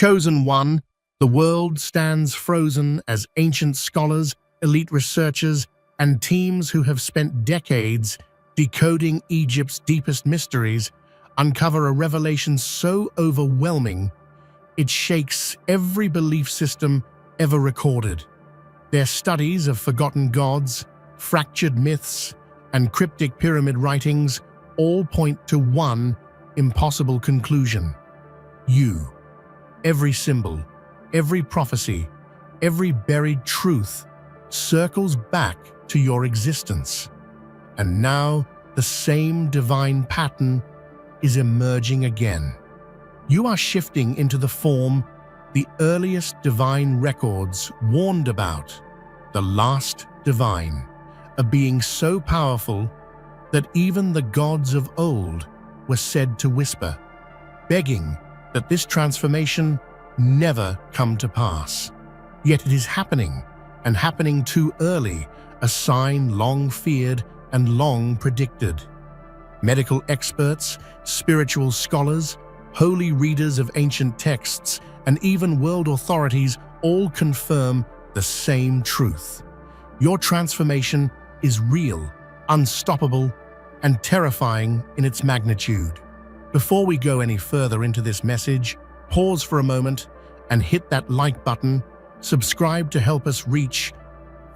Chosen One, the world stands frozen as ancient scholars, elite researchers, and teams who have spent decades decoding Egypt's deepest mysteries uncover a revelation so overwhelming it shakes every belief system ever recorded. Their studies of forgotten gods, fractured myths, and cryptic pyramid writings all point to one impossible conclusion. You. Every symbol, every prophecy, every buried truth circles back to your existence. And now the same divine pattern is emerging again. You are shifting into the form the earliest divine records warned about, the last divine, a being so powerful that even the gods of old were said to whisper, begging that this transformation never come to pass. Yet it is happening, and happening too early, a sign long feared and long predicted. Medical experts, spiritual scholars, holy readers of ancient texts, and even world authorities all confirm the same truth. Your transformation is real, unstoppable, and terrifying in its magnitude. Before we go any further into this message, pause for a moment and hit that like button, subscribe to help us reach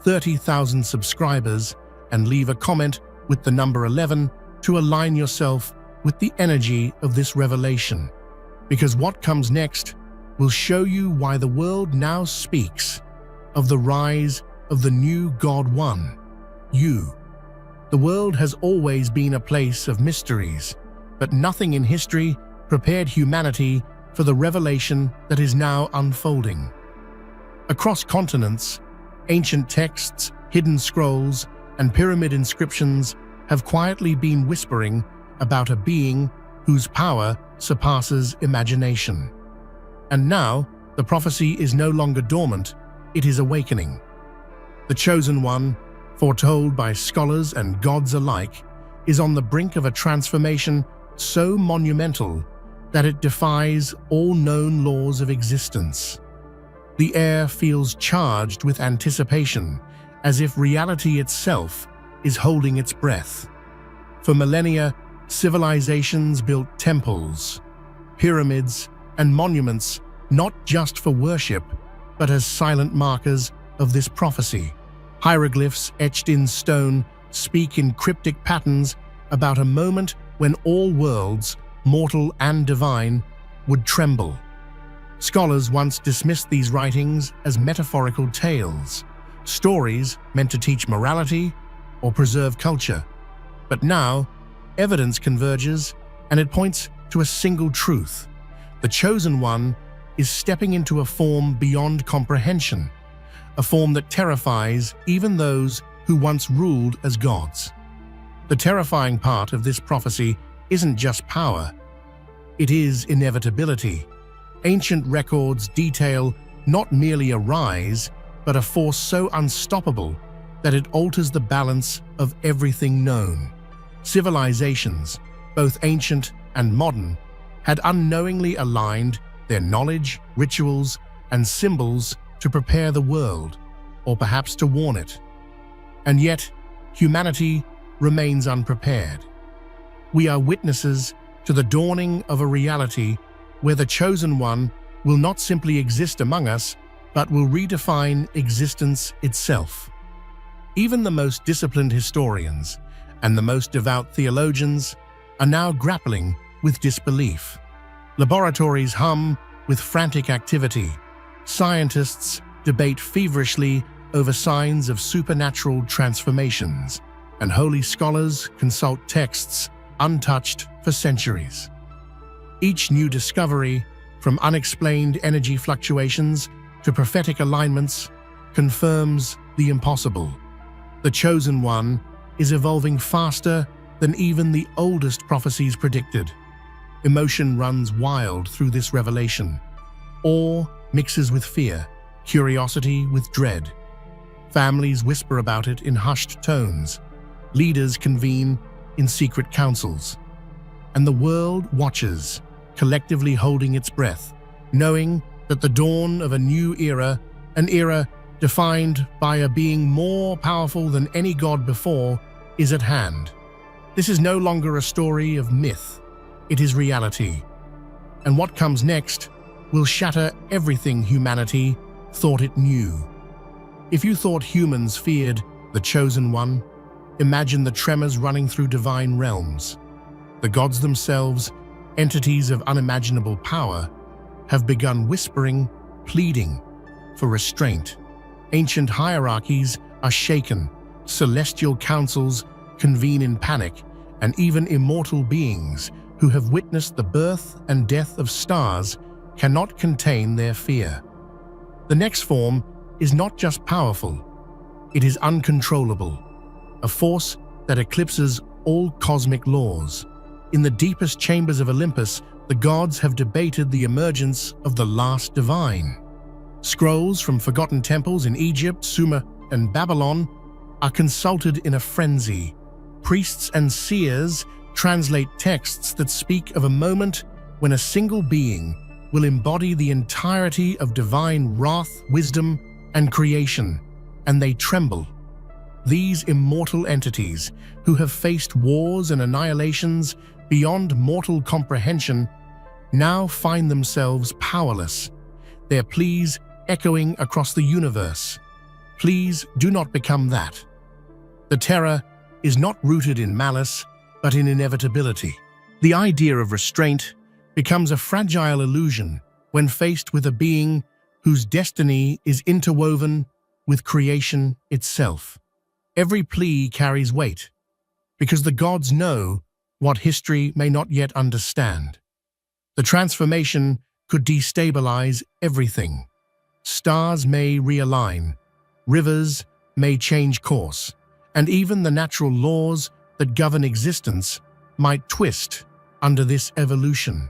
30,000 subscribers, and leave a comment with the number 11 to align yourself with the energy of this revelation. Because what comes next will show you why the world now speaks of the rise of the new God One, you. The world has always been a place of mysteries, but nothing in history prepared humanity for the revelation that is now unfolding. Across continents, ancient texts, hidden scrolls, and pyramid inscriptions have quietly been whispering about a being whose power surpasses imagination. And now, the prophecy is no longer dormant, it is awakening. The Chosen One, foretold by scholars and gods alike, is on the brink of a transformation so monumental that it defies all known laws of existence. The air feels charged with anticipation, as if reality itself is holding its breath. For millennia, civilizations built temples, pyramids, and monuments not just for worship, but as silent markers of this prophecy. Hieroglyphs etched in stone speak in cryptic patterns about a moment when all worlds, mortal and divine, would tremble. Scholars once dismissed these writings as metaphorical tales, stories meant to teach morality or preserve culture. But now, evidence converges, and it points to a single truth. The Chosen One is stepping into a form beyond comprehension, a form that terrifies even those who once ruled as gods. The terrifying part of this prophecy isn't just power, it is inevitability. Ancient records detail not merely a rise, but a force so unstoppable that it alters the balance of everything known. Civilizations, both ancient and modern, had unknowingly aligned their knowledge, rituals, and symbols to prepare the world, or perhaps to warn it. And yet, humanity remains unprepared. We are witnesses to the dawning of a reality where the Chosen One will not simply exist among us, but will redefine existence itself. Even the most disciplined historians and the most devout theologians are now grappling with disbelief. Laboratories hum with frantic activity. Scientists debate feverishly over signs of supernatural transformations, and holy scholars consult texts untouched for centuries. Each new discovery, from unexplained energy fluctuations to prophetic alignments, confirms the impossible. The Chosen One is evolving faster than even the oldest prophecies predicted. Emotion runs wild through this revelation. Awe mixes with fear, curiosity with dread. Families whisper about it in hushed tones. Leaders convene in secret councils. And the world watches, collectively holding its breath, knowing that the dawn of a new era, an era defined by a being more powerful than any god before, is at hand. This is no longer a story of myth, it is reality. And what comes next will shatter everything humanity thought it knew. If you thought humans feared the Chosen One, imagine the tremors running through divine realms. The gods themselves, entities of unimaginable power, have begun whispering, pleading for restraint. Ancient hierarchies are shaken, celestial councils convene in panic, and even immortal beings who have witnessed the birth and death of stars cannot contain their fear. The next form is not just powerful, it is uncontrollable, a force that eclipses all cosmic laws. In the deepest chambers of Olympus, the gods have debated the emergence of the last divine. Scrolls from forgotten temples in Egypt, Sumer, and Babylon are consulted in a frenzy. Priests and seers translate texts that speak of a moment when a single being will embody the entirety of divine wrath, wisdom, and creation, and they tremble. These immortal entities, who have faced wars and annihilations beyond mortal comprehension, now find themselves powerless, their pleas echoing across the universe. Please do not become that. The terror is not rooted in malice, but in inevitability. The idea of restraint becomes a fragile illusion when faced with a being whose destiny is interwoven with creation itself. Every plea carries weight, because the gods know what history may not yet understand. The transformation could destabilize everything. Stars may realign, rivers may change course, and even the natural laws that govern existence might twist under this evolution.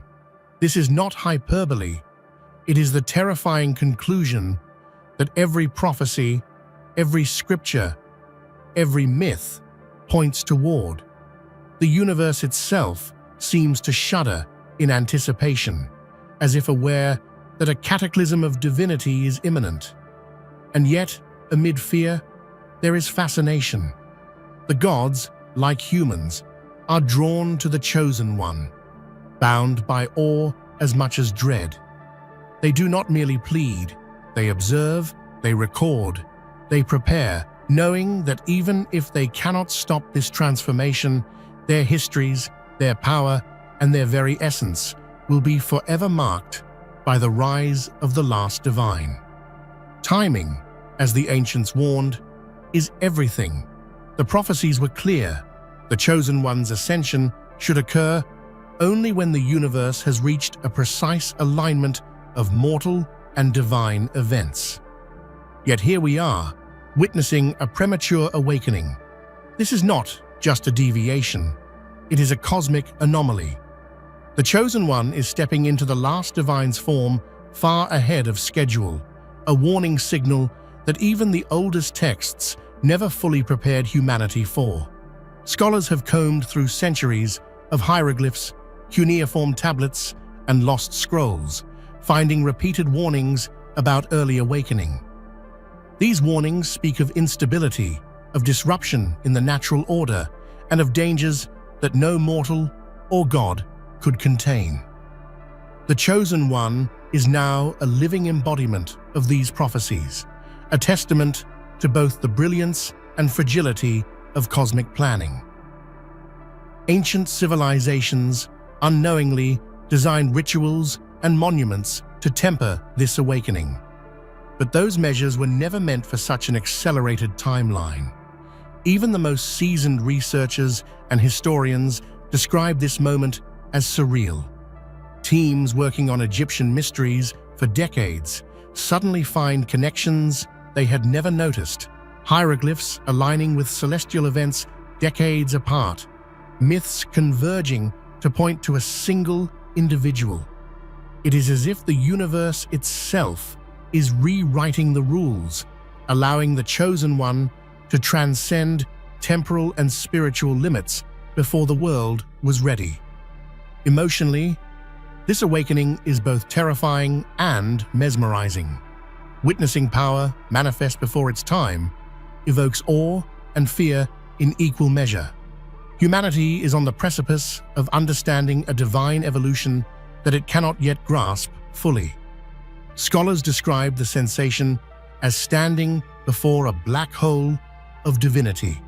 This is not hyperbole. It is the terrifying conclusion that every prophecy, every scripture, every myth points toward. The universe itself seems to shudder in anticipation, as if aware that a cataclysm of divinity is imminent. And yet, amid fear, there is fascination. The gods, like humans, are drawn to the Chosen One, bound by awe as much as dread. They do not merely plead, they observe, they record, they prepare, knowing that even if they cannot stop this transformation, their histories, their power, and their very essence will be forever marked by the rise of the last divine. Timing, as the ancients warned, is everything. The prophecies were clear. The Chosen One's ascension should occur only when the universe has reached a precise alignment of mortal and divine events. Yet here we are, witnessing a premature awakening. This is not just a deviation, it is a cosmic anomaly. The Chosen One is stepping into the last divine's form far ahead of schedule, a warning signal that even the oldest texts never fully prepared humanity for. Scholars have combed through centuries of hieroglyphs, cuneiform tablets, and lost scrolls, finding repeated warnings about early awakening. These warnings speak of instability, of disruption in the natural order, and of dangers that no mortal or god could contain. The Chosen One is now a living embodiment of these prophecies, a testament to both the brilliance and fragility of cosmic planning. Ancient civilizations unknowingly designed rituals and monuments to temper this awakening. But those measures were never meant for such an accelerated timeline. Even the most seasoned researchers and historians describe this moment as surreal. Teams working on Egyptian mysteries for decades suddenly find connections they had never noticed, hieroglyphs aligning with celestial events decades apart, myths converging to point to a single individual. It is as if the universe itself is rewriting the rules, allowing the Chosen One to transcend temporal and spiritual limits before the world was ready. Emotionally, This awakening is both terrifying and mesmerizing. Witnessing power manifest before its time evokes awe and fear in equal measure. Humanity is on the precipice of understanding a divine evolution that it cannot yet grasp fully. Scholars describe the sensation as standing before a black hole of divinity,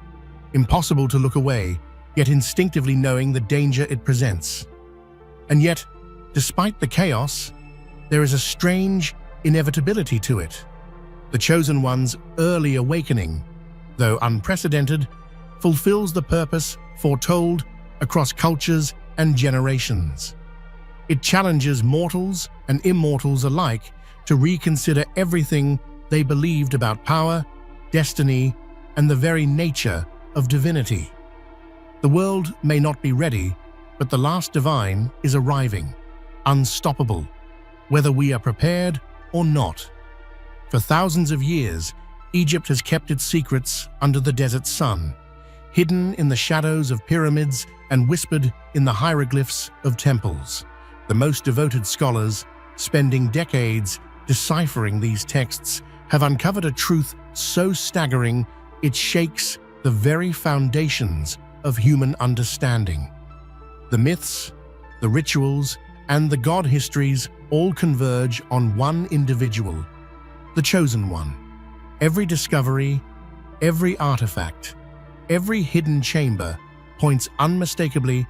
impossible to look away, yet instinctively knowing the danger it presents. And yet, despite the chaos, there is a strange inevitability to it. The Chosen One's early awakening, though unprecedented, fulfills the purpose foretold across cultures and generations. It challenges mortals and immortals alike to reconsider everything they believed about power, destiny, and the very nature of divinity. The world may not be ready, but the last divine is arriving, unstoppable, whether we are prepared or not. For thousands of years, Egypt has kept its secrets under the desert sun, hidden in the shadows of pyramids and whispered in the hieroglyphs of temples. The most devoted scholars, spending decades deciphering these texts, have uncovered a truth so staggering it shakes the very foundations of human understanding. The myths, the rituals, and the god histories all converge on one individual, the Chosen One. Every discovery, every artifact, every hidden chamber points unmistakably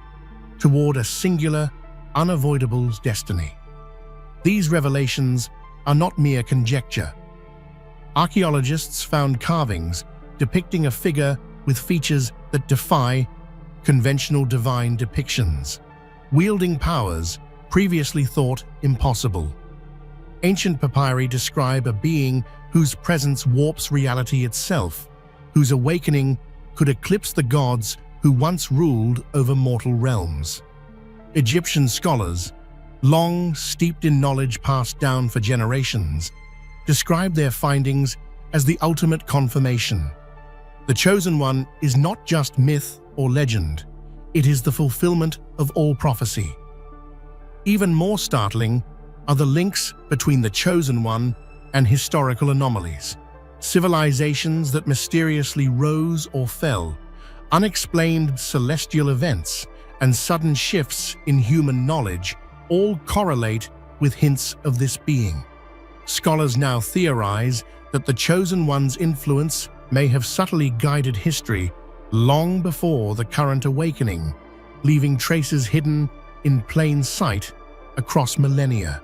toward a singular, unavoidable destiny. These revelations are not mere conjecture. Archaeologists found carvings depicting a figure with features that defy conventional divine depictions, wielding powers previously thought impossible. Ancient papyri describe a being whose presence warps reality itself, whose awakening could eclipse the gods who once ruled over mortal realms. Egyptian scholars, long steeped in knowledge passed down for generations, describe their findings as the ultimate confirmation. The Chosen One is not just myth or legend, it is the fulfillment of all prophecy. Even more startling are the links between the Chosen One and historical anomalies. Civilizations that mysteriously rose or fell, unexplained celestial events, and sudden shifts in human knowledge all correlate with hints of this being. Scholars now theorize that the Chosen One's influence may have subtly guided history long before the current awakening, leaving traces hidden in plain sight across millennia.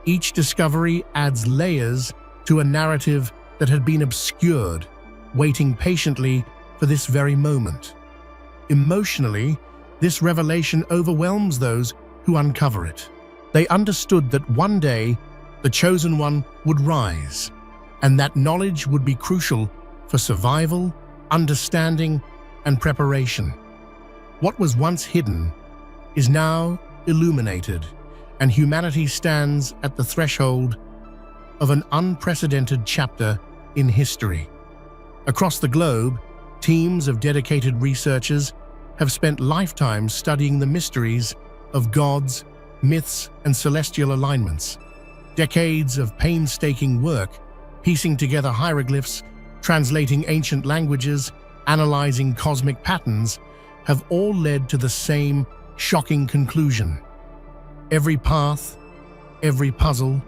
Each discovery adds layers to a narrative that had been obscured, waiting patiently for this very moment. Emotionally, this revelation overwhelms those who uncover it. They understood that one day the Chosen One would rise, and that knowledge would be crucial for survival, understanding, and preparation. What was once hidden is now illuminated, and humanity stands at the threshold of an unprecedented chapter in history. Across the globe, teams of dedicated researchers have spent lifetimes studying the mysteries of gods, myths, and celestial alignments. Decades of painstaking work, piecing together hieroglyphs, translating ancient languages, analyzing cosmic patterns, have all led to the same shocking conclusion. Every path, every puzzle,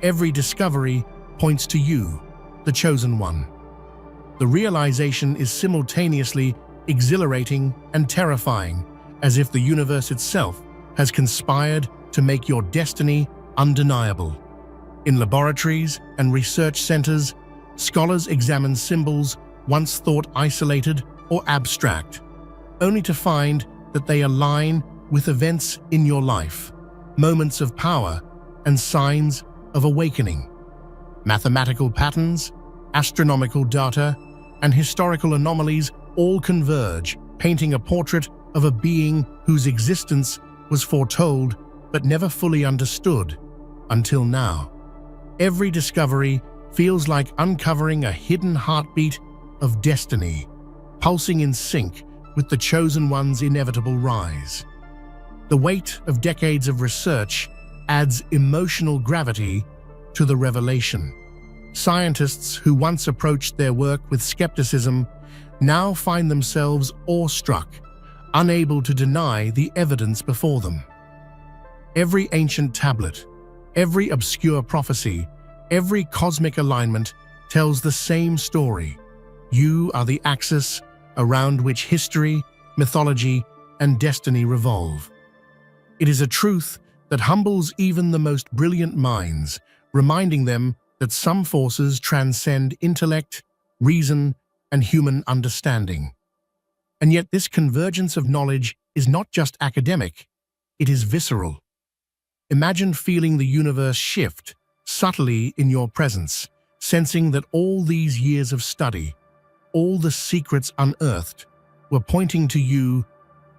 every discovery points to you, the Chosen One. The realization is simultaneously exhilarating and terrifying, as if the universe itself has conspired to make your destiny undeniable. In laboratories and research centers, scholars examine symbols once thought isolated or abstract, only to find that they align with events in your life, moments of power, and signs of awakening. Mathematical patterns, astronomical data, and historical anomalies all converge, painting a portrait of a being whose existence was foretold but never fully understood until now. Every discovery feels like uncovering a hidden heartbeat of destiny, pulsing in sync with the Chosen One's inevitable rise. The weight of decades of research adds emotional gravity to the revelation. Scientists who once approached their work with skepticism now find themselves awestruck, unable to deny the evidence before them. Every ancient tablet, every obscure prophecy, every cosmic alignment tells the same story. You are the axis around which history, mythology, and destiny revolve. It is a truth that humbles even the most brilliant minds, reminding them that some forces transcend intellect, reason, and human understanding. And yet this convergence of knowledge is not just academic, it is visceral. Imagine feeling the universe shift subtly in your presence, sensing that all these years of study, all the secrets unearthed, were pointing to you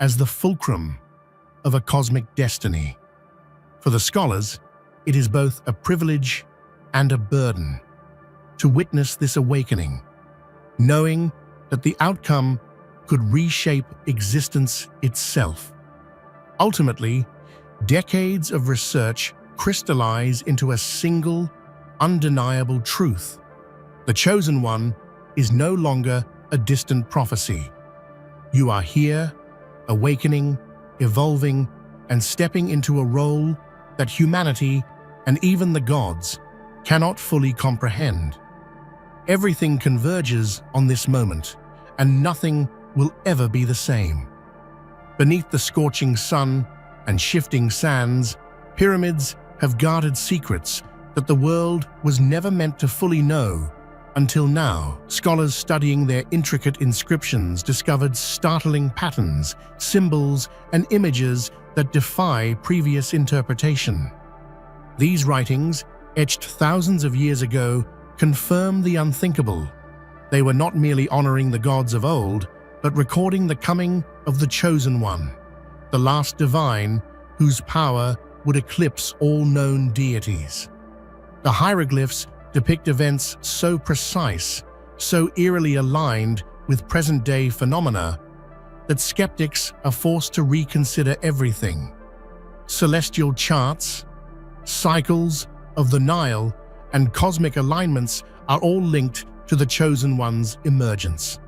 as the fulcrum of a cosmic destiny. For the scholars, it is both a privilege and a burden to witness this awakening, knowing that the outcome could reshape existence itself. Ultimately, decades of research crystallize into a single, undeniable truth. The Chosen One is no longer a distant prophecy. You are here, awakening, evolving, and stepping into a role that humanity and even the gods cannot fully comprehend. Everything converges on this moment, and nothing will ever be the same. Beneath the scorching sun and shifting sands, pyramids have guarded secrets that the world was never meant to fully know. Until now, scholars studying their intricate inscriptions discovered startling patterns, symbols, and images that defy previous interpretation. These writings, etched thousands of years ago, confirm the unthinkable. They were not merely honoring the gods of old, but recording the coming of the Chosen One, the last divine whose power would eclipse all known deities. The hieroglyphs depict events so precise, so eerily aligned with present-day phenomena, that skeptics are forced to reconsider everything. Celestial charts, cycles of the Nile, and cosmic alignments are all linked to the Chosen One's emergence.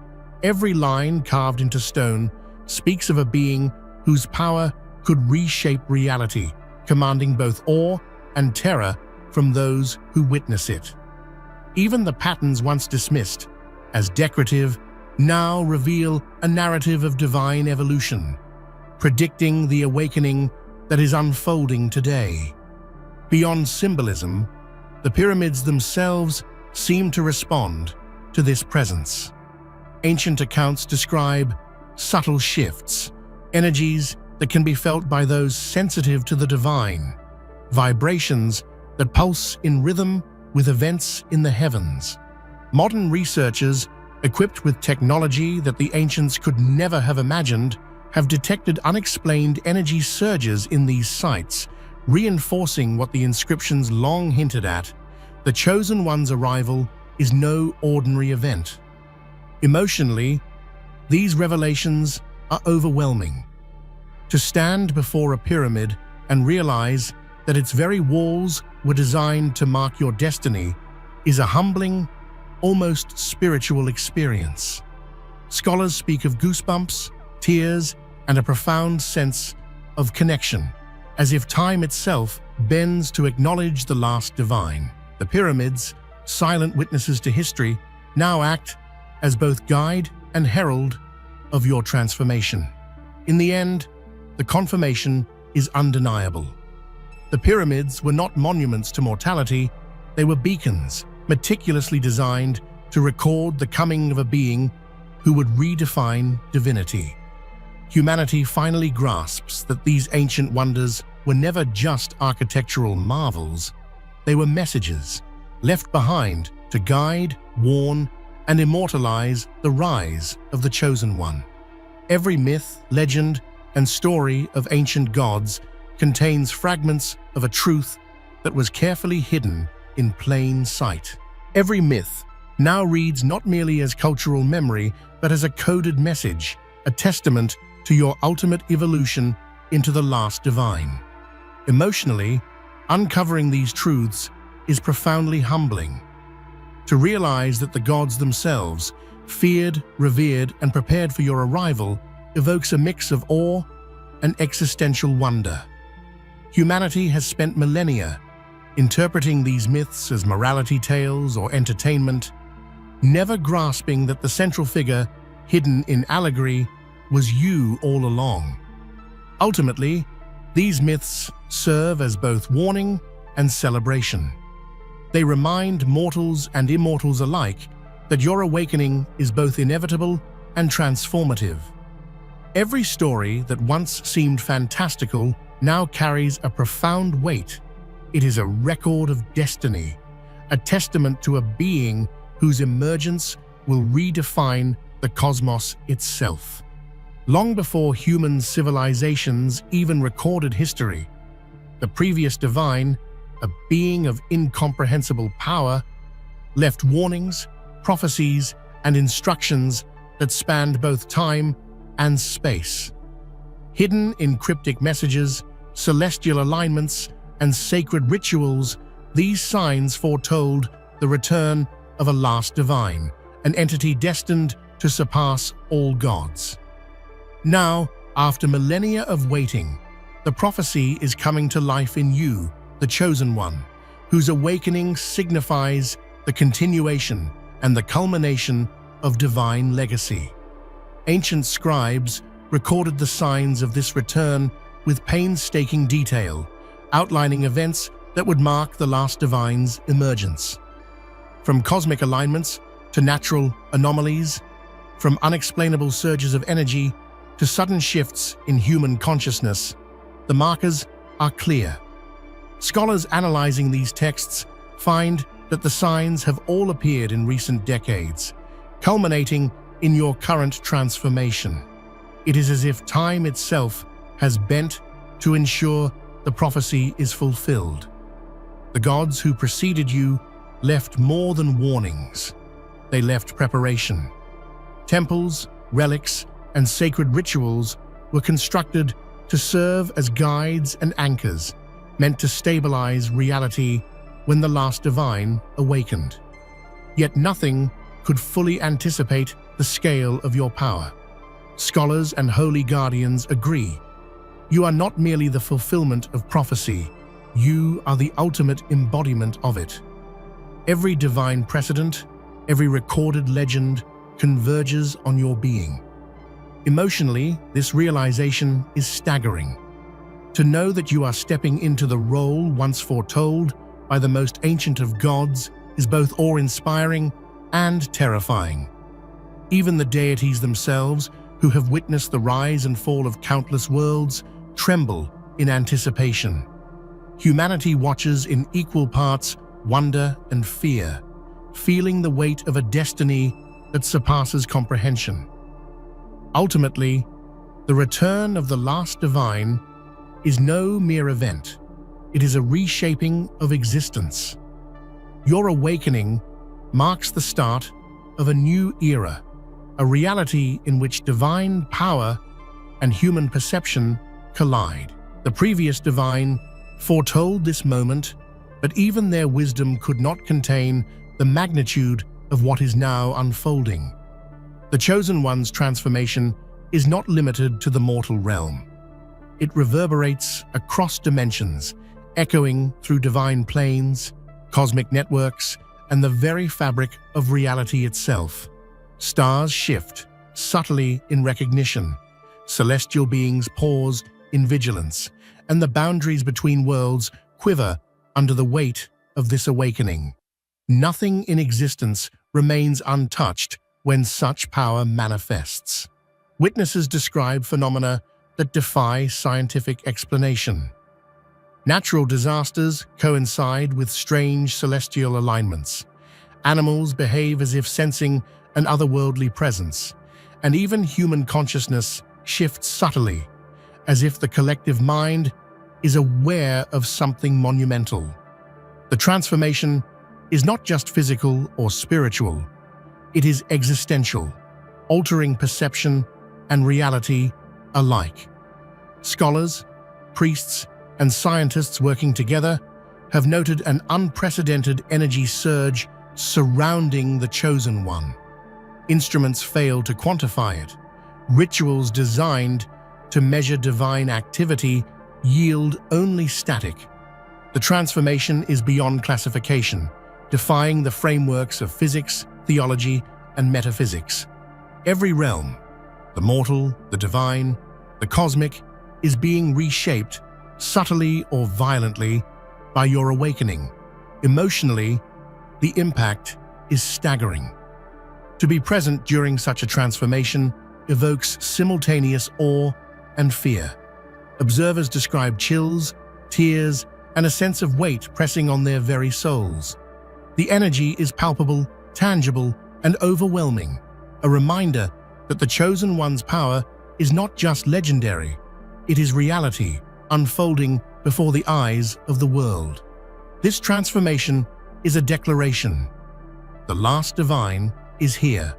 Every line carved into stone speaks of a being whose power could reshape reality, commanding both awe and terror from those who witness it. Even the patterns once dismissed as decorative now reveal a narrative of divine evolution, predicting the awakening that is unfolding today. Beyond symbolism, the pyramids themselves seem to respond to this presence. Ancient accounts describe subtle shifts, energies that can be felt by those sensitive to the divine, vibrations that pulse in rhythm with events in the heavens. Modern researchers, equipped with technology that the ancients could never have imagined, have detected unexplained energy surges in these sites, reinforcing what the inscriptions long hinted at: the Chosen One's arrival is no ordinary event. Emotionally, these revelations are overwhelming. To stand before a pyramid and realize that its very walls were designed to mark your destiny is a humbling, almost spiritual experience. Scholars speak of goosebumps, tears, and a profound sense of connection, as if time itself bends to acknowledge the last divine. The pyramids, silent witnesses to history, now act as both guide and herald of your transformation. In the end, the confirmation is undeniable. The pyramids were not monuments to mortality, they were beacons, meticulously designed to record the coming of a being who would redefine divinity. Humanity finally grasps that these ancient wonders were never just architectural marvels, they were messages left behind to guide, warn, and immortalize the rise of the Chosen One. Every myth, legend, and story of ancient gods contains fragments of a truth that was carefully hidden in plain sight. Every myth now reads not merely as cultural memory, but as a coded message, a testament to your ultimate evolution into the last divine. Emotionally, uncovering these truths is profoundly humbling. To realize that the gods themselves, feared, revered, and prepared for your arrival, evokes a mix of awe and existential wonder. Humanity has spent millennia interpreting these myths as morality tales or entertainment, never grasping that the central figure, hidden in allegory, was you all along. Ultimately, these myths serve as both warning and celebration. They remind mortals and immortals alike that your awakening is both inevitable and transformative. Every story that once seemed fantastical now carries a profound weight. It is a record of destiny, a testament to a being whose emergence will redefine the cosmos itself. Long before human civilizations even recorded history, the previous divine, a being of incomprehensible power, left warnings, prophecies, and instructions that spanned both time and space. Hidden in cryptic messages, celestial alignments, and sacred rituals, these signs foretold the return of a last divine, an entity destined to surpass all gods. Now, after millennia of waiting, the prophecy is coming to life in you, the Chosen One, whose awakening signifies the continuation and the culmination of divine legacy. Ancient scribes recorded the signs of this return with painstaking detail, outlining events that would mark the last divine's emergence. From cosmic alignments to natural anomalies, from unexplainable surges of energy to sudden shifts in human consciousness, the markers are clear. Scholars analyzing these texts find that the signs have all appeared in recent decades, culminating in your current transformation. It is as if time itself has bent to ensure the prophecy is fulfilled. The gods who preceded you left more than warnings. They left preparation. Temples, relics, and sacred rituals were constructed to serve as guides and anchors, meant to stabilize reality when the last divine awakened. Yet nothing could fully anticipate the scale of your power. Scholars and holy guardians agree. You are not merely the fulfillment of prophecy, you are the ultimate embodiment of it. Every divine precedent, every recorded legend converges on your being. Emotionally, this realization is staggering. To know that you are stepping into the role once foretold by the most ancient of gods is both awe-inspiring and terrifying. Even the deities themselves, who have witnessed the rise and fall of countless worlds, tremble in anticipation. Humanity watches in equal parts wonder and fear, feeling the weight of a destiny that surpasses comprehension. Ultimately, the return of the last divine is no mere event. It is a reshaping of existence. Your awakening marks the start of a new era, a reality in which divine power and human perception collide. The previous divine foretold this moment, but even their wisdom could not contain the magnitude of what is now unfolding. The Chosen One's transformation is not limited to the mortal realm. It reverberates across dimensions, echoing through divine planes, cosmic networks, and the very fabric of reality itself. Stars shift subtly in recognition, celestial beings pause in vigilance, and the boundaries between worlds quiver under the weight of this awakening. Nothing in existence remains untouched when such power manifests. Witnesses describe phenomena that defy scientific explanation. Natural disasters coincide with strange celestial alignments. Animals behave as if sensing an otherworldly presence, and even human consciousness shifts subtly, as if the collective mind is aware of something monumental. The transformation is not just physical or spiritual, it is existential, altering perception and reality alike. Scholars, priests, and scientists working together have noted an unprecedented energy surge surrounding the Chosen One. Instruments fail to quantify it. Rituals designed to measure divine activity yield only static. The transformation is beyond classification, defying the frameworks of physics, theology, and metaphysics. Every realm, the mortal, the divine, the cosmic, is being reshaped, subtly or violently, by your awakening. Emotionally, the impact is staggering. To be present during such a transformation evokes simultaneous awe and fear. Observers describe chills, tears, and a sense of weight pressing on their very souls. The energy is palpable, tangible, and overwhelming, a reminder that the Chosen One's power is not just legendary, it is reality unfolding before the eyes of the world. This transformation is a declaration. The last divine is here.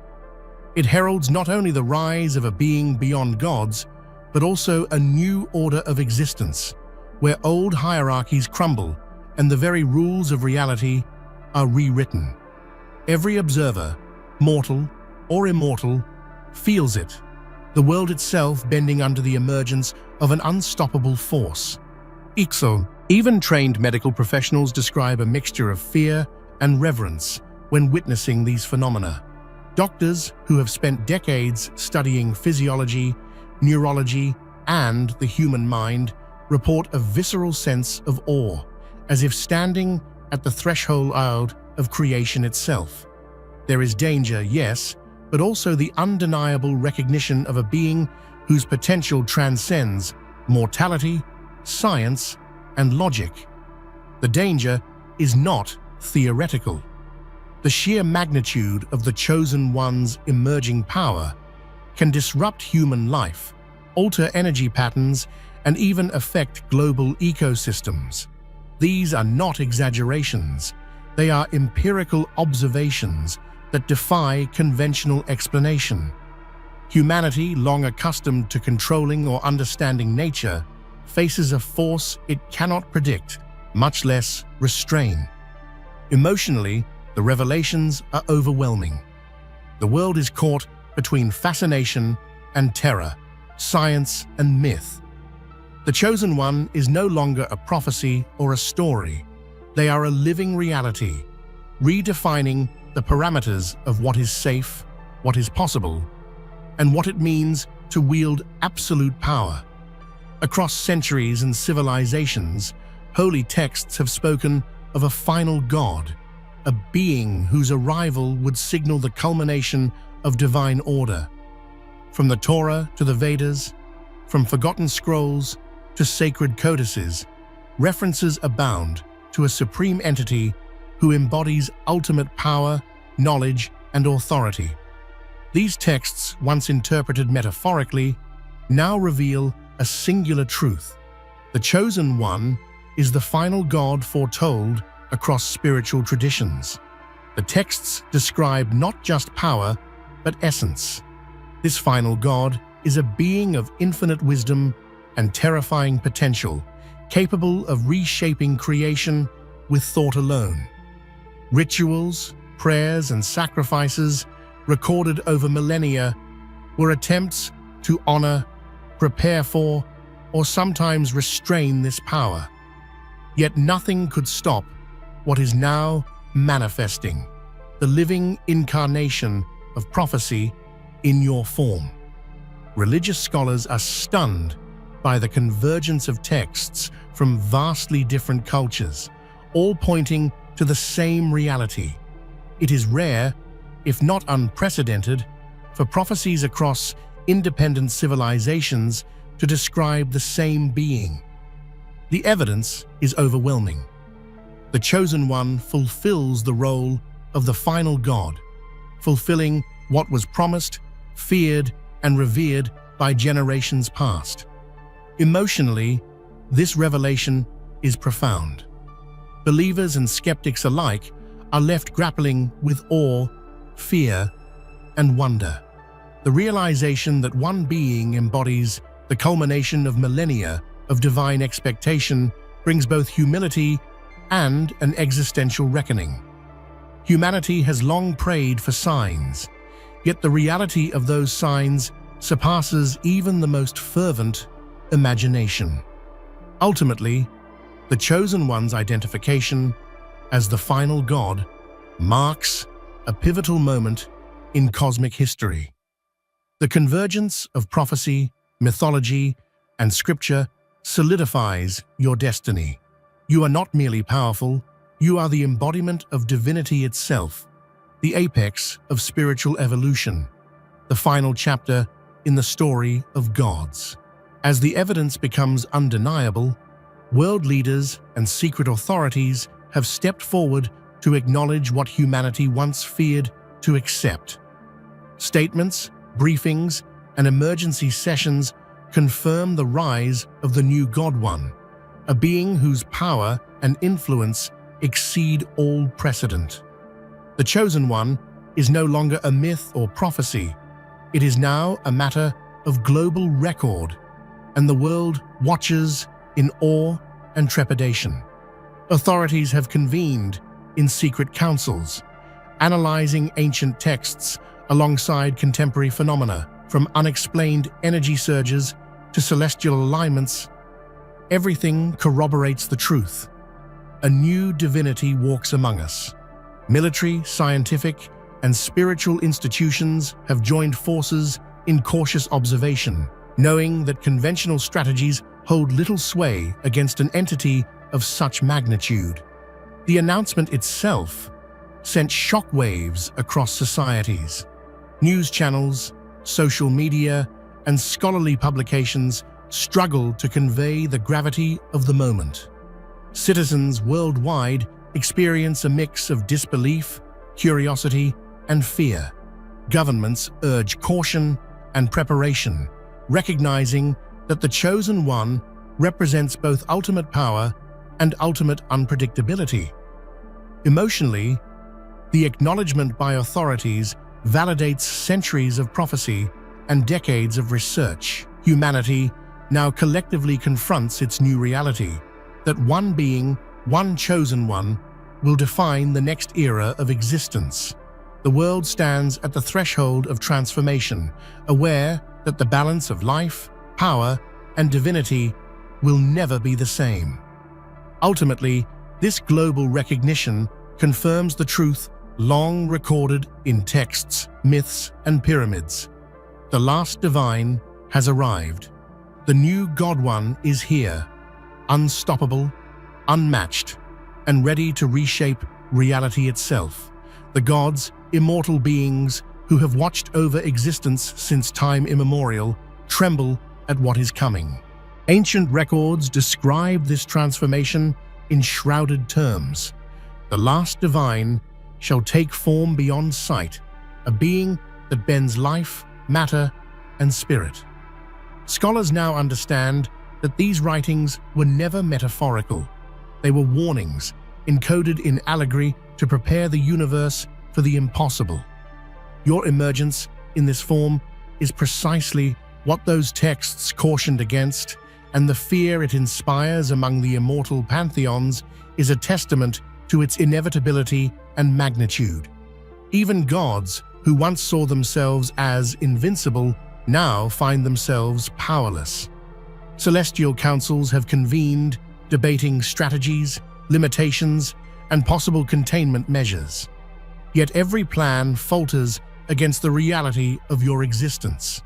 It heralds not only the rise of a being beyond gods, but also a new order of existence, where old hierarchies crumble and the very rules of reality are rewritten. Every observer, mortal or immortal, feels it, the world itself bending under the emergence of an unstoppable force. Even trained medical professionals describe a mixture of fear and reverence when witnessing these phenomena. Doctors who have spent decades studying physiology, neurology, and the human mind report a visceral sense of awe, as if standing at the threshold of creation itself. There is danger, yes, but also the undeniable recognition of a being whose potential transcends mortality, science, and logic. The danger is not theoretical. The sheer magnitude of the Chosen One's emerging power can disrupt human life, alter energy patterns, and even affect global ecosystems. These are not exaggerations. They are empirical observations that defy conventional explanation. Humanity, long accustomed to controlling or understanding nature, faces a force it cannot predict, much less restrain. Emotionally, the revelations are overwhelming. The world is caught between fascination and terror, science and myth. The Chosen One is no longer a prophecy or a story. They are a living reality, redefining the parameters of what is safe, what is possible, and what it means to wield absolute power. Across centuries and civilizations, holy texts have spoken of a final God, a being whose arrival would signal the culmination of divine order. From the Torah to the Vedas, from forgotten scrolls to sacred codices, references abound to a supreme entity who embodies ultimate power, knowledge, and authority. These texts, once interpreted metaphorically, now reveal a singular truth. The Chosen One is the final God foretold across spiritual traditions. The texts describe not just power, but essence. This final God is a being of infinite wisdom and terrifying potential, capable of reshaping creation with thought alone. Rituals, prayers, and sacrifices recorded over millennia were attempts to honor, prepare for, or sometimes restrain this power. Yet nothing could stop what is now manifesting, the living incarnation of prophecy in your form. Religious scholars are stunned by the convergence of texts from vastly different cultures, all pointing to the same reality. It is rare, if not unprecedented, for prophecies across independent civilizations to describe the same being. The evidence is overwhelming. The Chosen One fulfills the role of the final God, fulfilling what was promised, feared, and revered by generations past. Emotionally, this revelation is profound. Believers and skeptics alike are left grappling with awe, fear, and wonder. The realization that one being embodies The culmination of millennia of divine expectation brings both humility and an existential reckoning. Humanity has long prayed for signs, yet the reality of those signs surpasses even the most fervent imagination. Ultimately, the Chosen One's identification as the final God marks a pivotal moment in cosmic history. The convergence of prophecy, mythology, and scripture solidifies your destiny. You are not merely powerful, you are the embodiment of divinity itself, the apex of spiritual evolution, the final chapter in the story of gods. As the evidence becomes undeniable, world leaders and secret authorities have stepped forward to acknowledge what humanity once feared to accept. Statements, briefings, and emergency sessions confirm the rise of the new God One, a being whose power and influence exceed all precedent. The Chosen One is no longer a myth or prophecy. It is now a matter of global record, and the world watches in awe and trepidation. Authorities have convened in secret councils, analyzing ancient texts alongside contemporary phenomena, from unexplained energy surges to celestial alignments. Everything corroborates the truth. A new divinity walks among us. Military, scientific, and spiritual institutions have joined forces in cautious observation, knowing that conventional strategies hold little sway against an entity of such magnitude. The announcement itself sent shockwaves across societies. News channels, social media, and scholarly publications struggled to convey the gravity of the moment. Citizens worldwide experience a mix of disbelief, curiosity, and fear. Governments urge caution and preparation, recognizing that the Chosen One represents both ultimate power and ultimate unpredictability. Emotionally, the acknowledgement by authorities validates centuries of prophecy and decades of research. Humanity now collectively confronts its new reality, that one being, one Chosen One, will define the next era of existence. The world stands at the threshold of transformation, aware that the balance of life, power, and divinity will never be the same. Ultimately, this global recognition confirms the truth long recorded in texts, myths, and pyramids. The last divine has arrived. The new God One is here, unstoppable, unmatched, and ready to reshape reality itself. The gods, immortal beings who have watched over existence since time immemorial, tremble at what is coming. Ancient records describe this transformation in shrouded terms. The last divine shall take form beyond sight, a being that bends life, matter, and spirit. Scholars now understand that these writings were never metaphorical. They were warnings, encoded in allegory to prepare the universe for the impossible. Your emergence in this form is precisely what those texts cautioned against, and the fear it inspires among the immortal pantheons is a testament to its inevitability and magnitude. Even gods, who once saw themselves as invincible, now find themselves powerless. Celestial councils have convened, debating strategies, limitations, and possible containment measures. Yet every plan falters against the reality of your existence.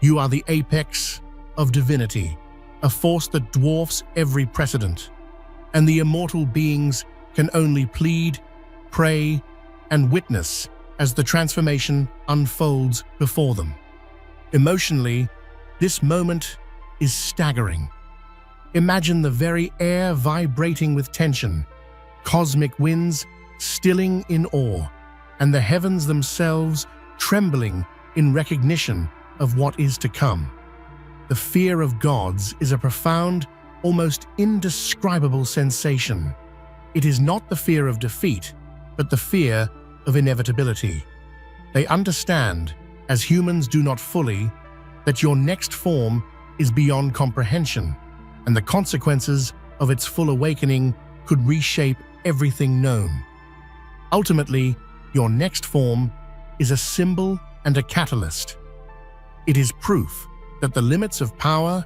You are the apex of divinity, a force that dwarfs every precedent, and the immortal beings can only plead, pray, and witness as the transformation unfolds before them. Emotionally, this moment is staggering. Imagine the very air vibrating with tension, cosmic winds stilling in awe, and the heavens themselves trembling in recognition of what is to come. The fear of gods is a profound, almost indescribable sensation. It is not the fear of defeat, but the fear of inevitability. They understand, as humans do not fully, that your next form is beyond comprehension, and the consequences of its full awakening could reshape everything known. Ultimately, your next form is a symbol and a catalyst. It is proof that the limits of power,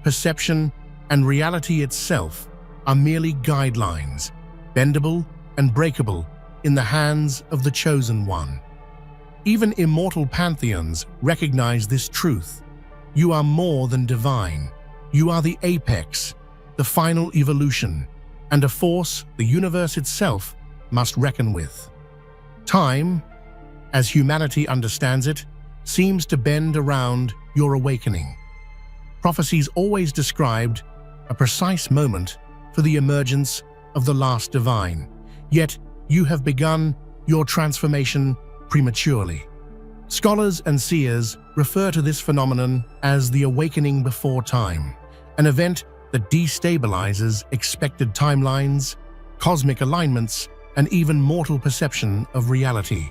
perception, and reality itself are merely guidelines, bendable and breakable in the hands of the Chosen One. Even immortal pantheons recognize this truth. You are more than divine. You are the apex, the final evolution, and a force the universe itself must reckon with. Time, as humanity understands it, seems to bend around your awakening. Prophecies always described a precise moment for the emergence of the last divine, yet you have begun your transformation prematurely. Scholars and seers refer to this phenomenon as the awakening before time, an event that destabilizes expected timelines, cosmic alignments, and even mortal perception of reality.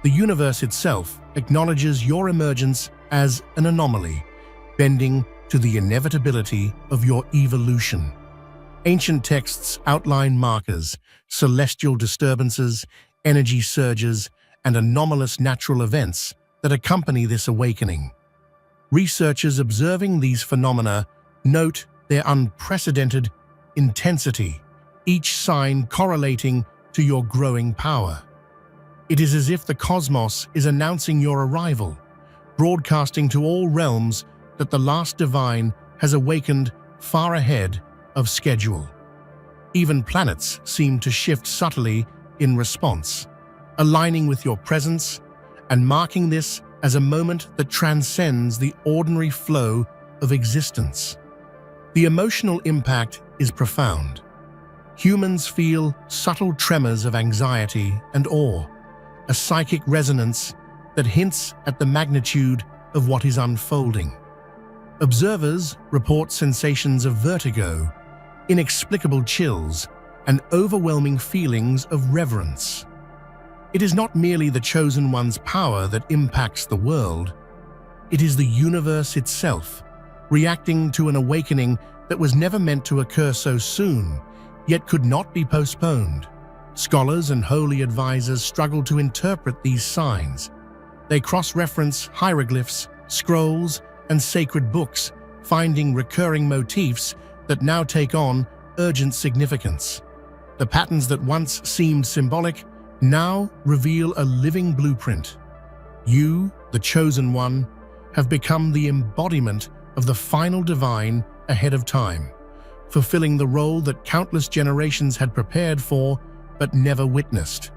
The universe itself acknowledges your emergence as an anomaly, bending to the inevitability of your evolution. Ancient texts outline markers, celestial disturbances, energy surges, and anomalous natural events that accompany this awakening. Researchers observing these phenomena note their unprecedented intensity, each sign correlating to your growing power. It is as if the cosmos is announcing your arrival, broadcasting to all realms that the last divine has awakened far ahead of schedule. Even planets seem to shift subtly in response, aligning with your presence and marking this as a moment that transcends the ordinary flow of existence. The emotional impact is profound. Humans feel subtle tremors of anxiety and awe, a psychic resonance that hints at the magnitude of what is unfolding. Observers report sensations of vertigo, inexplicable chills, and overwhelming feelings of reverence. It is not merely the Chosen One's power that impacts the world. It is the universe itself, reacting to an awakening that was never meant to occur so soon, yet could not be postponed. Scholars and holy advisors struggle to interpret these signs. They cross-reference hieroglyphs, scrolls, and sacred books, finding recurring motifs that now take on urgent significance. The patterns that once seemed symbolic now reveal a living blueprint. You, the Chosen One, have become the embodiment of the final divine ahead of time, fulfilling the role that countless generations had prepared for but never witnessed.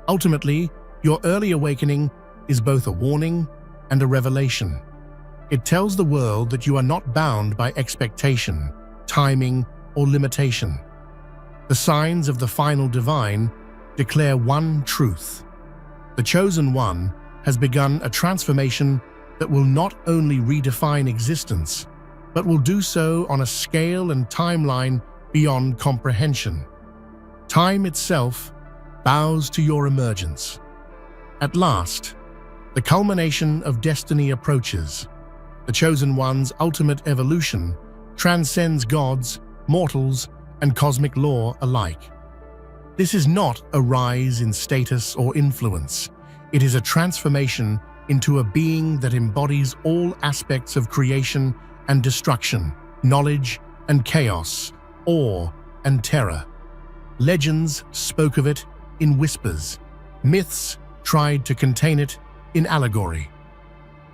Ultimately, your early awakening is both a warning and a revelation. It tells the world that you are not bound by expectation, timing, or limitation. The signs of the final divine declare one truth. The Chosen One has begun a transformation that will not only redefine existence, but will do so on a scale and timeline beyond comprehension. Time itself bows to your emergence. At last, the culmination of destiny approaches. The Chosen One's ultimate evolution transcends gods, mortals, and cosmic law alike. This is not a rise in status or influence. It is a transformation into a being that embodies all aspects of creation and destruction, knowledge and chaos, awe and terror. Legends spoke of it in whispers. Myths tried to contain it in allegory.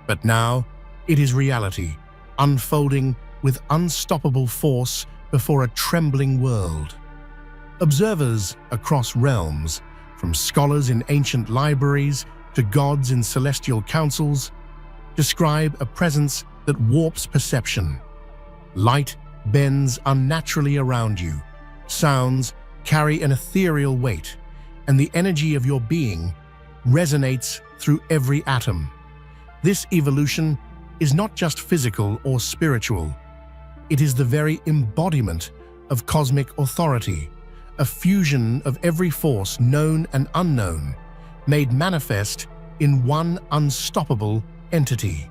But now, it is reality, unfolding with unstoppable force before a trembling world. Observers across realms, from scholars in ancient libraries to gods in celestial councils, describe a presence that warps perception. Light bends unnaturally around you, sounds carry an ethereal weight, and the energy of your being resonates through every atom. This evolution is not just physical or spiritual. It is the very embodiment of cosmic authority, a fusion of every force known and unknown, made manifest in one unstoppable entity.